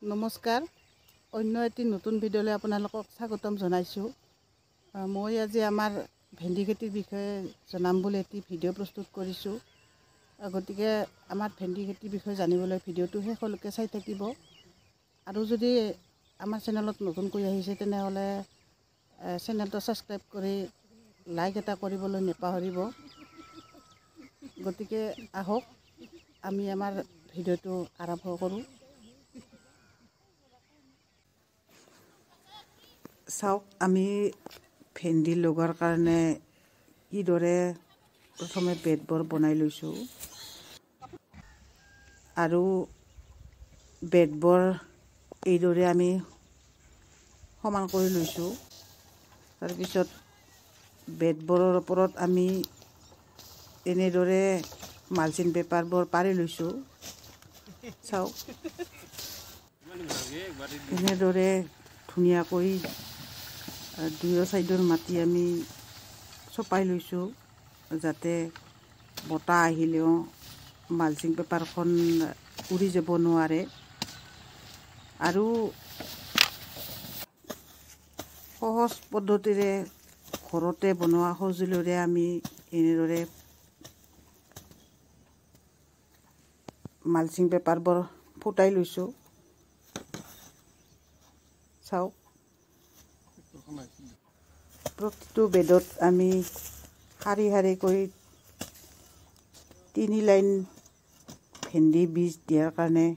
নমস্কাৰ, অন্য এটি নতুন ভিডিঅ'লৈ আপোনালোকক স্বাগতম জনাইছোঁ। মই আজি আমাৰ ভেন্দি খেতিৰ বিষয়ে জনাম বুলি এটি ভিডিঅ' প্ৰস্তুত কৰিছোঁ। গতিকে আমাৰ ভেন্দি খেতিৰ বিষয়ে জানিবলৈ ভিডিঅ'টো শেষলৈকে চাই থাকিব। আৰু যদি আমাৰ চেনেলত নতুনকৈ আহিছে তেনেহ'লে চেনেলটো ছাবস্ক্ৰাইব কৰি লাইক এটা কৰিবলৈ নাপাহৰিব। গতিকে আহক আমি আমাৰ ভিডিঅ'টো আৰম্ভ কৰোঁ। চাওক, আমি ভেন্দি লগোৱাৰ কাৰণে কিদৰে প্ৰথমে বেডবোৰ বনাই লৈছোঁ আৰু বেডবোৰ এইদৰে আমি সমান কৰি লৈছোঁ। তাৰপিছত বেডবোৰৰ ওপৰত আমি এনেদৰে মালচিং পেপাৰবোৰ পাৰি লৈছোঁ। চাওক, এনেদৰে ধুনীয়াকৈ দুয়ো ছাইডৰ মাটি আমি চপাই লৈছোঁ, যাতে বতাহ আহিলেও মালচিং পেপাৰখন উৰি যাব নোৱাৰে। আৰু সহজ পদ্ধতিৰে ঘৰতে বনোৱা সঁজুলিৰে আমি এনেদৰে মালচিং পেপাৰবোৰ ফুটাই লৈছোঁ। চাওক, প্ৰতিটো বেডত আমি শাৰী শাৰীকৈ 3 লাইন ভেন্দি বীজ দিয়াৰ কাৰণে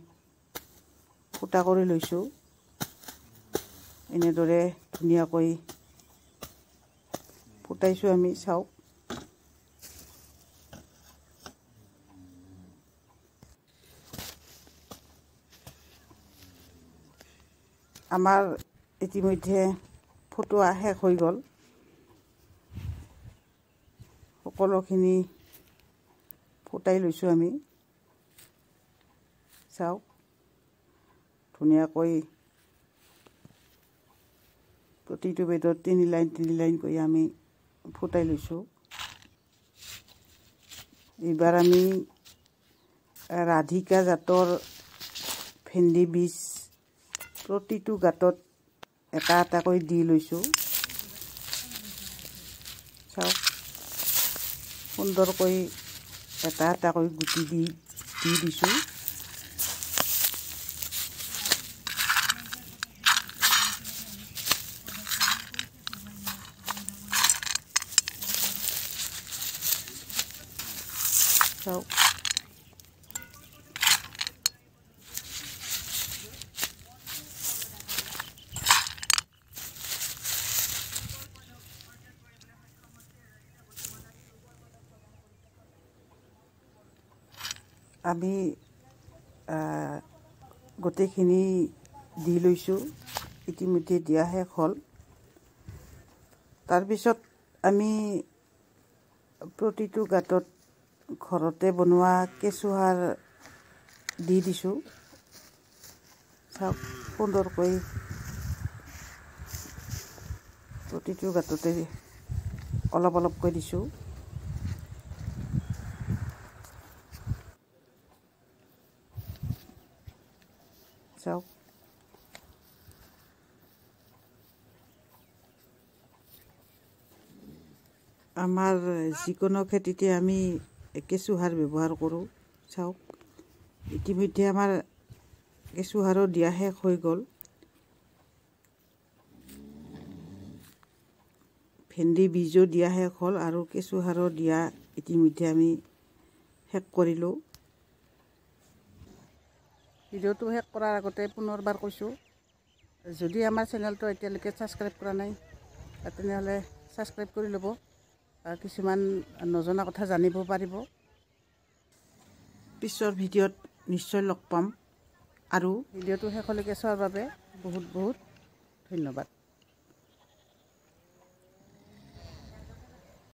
ফুটা কৰি লৈছোঁ। এনেদৰে ধুনীয়াকৈ ফুটাইছোঁ আমি। চাওক, আমাৰ ইতিমধ্যে ফুটোৱা শেষ হৈ গ'ল। সকলোখিনি ফুটাই লৈছোঁ আমি। চাওক, ধুনীয়াকৈ প্ৰতিটো বেডত 3 লাইন কৰি আমি ফুটাই লৈছোঁ। এইবাৰ আমি ৰাধিকা জাতৰ ভেন্দি বীজ প্ৰতিটো গাঁতত এটা এটাকৈ দি লৈছোঁ। চাওক, সুন্দৰকৈ এটা এটাকৈ গুটি দি দিছোঁ। চাওক, আমি গোটেইখিনি দি লৈছোঁ। ইতিমধ্যে দিয়া শেষ হ'ল। তাৰপিছত আমি প্ৰতিটো গাঁতত ঘৰতে বনোৱা কেঁচুসাৰ দি দিছোঁ। চাওক, সুন্দৰকৈ প্ৰতিটো গাঁততে অলপ অলপকৈ দিছোঁ। চাওক, আমাৰ যিকোনো খেতিতে আমি কেঁচুসাৰ ব্যৱহাৰ কৰোঁ। চাওক, ইতিমধ্যে আমাৰ কেঁচুসাৰো দিয়া শেষ হৈ গ'ল। ভেন্দি বীজো দিয়া শেষ হ'ল আৰু কেঁচুসাৰো দিয়া ইতিমধ্যে আমি শেষ কৰিলোঁ। ভিডিঅ'টো শেষ কৰাৰ আগতে পুনৰবাৰ কৈছোঁ, যদি আমাৰ চেনেলটো এতিয়ালৈকে ছাবস্ক্ৰাইব কৰা নাই তেনেহ'লে ছাবস্ক্ৰাইব কৰি ল'ব। কিছুমান নজনা কথা জানিব পাৰিব। পিছৰ ভিডিঅ'ত নিশ্চয় লগ পাম। আৰু ভিডিঅ'টো শেষলৈকে চোৱাৰ বাবে বহুত বহুত ধন্যবাদ।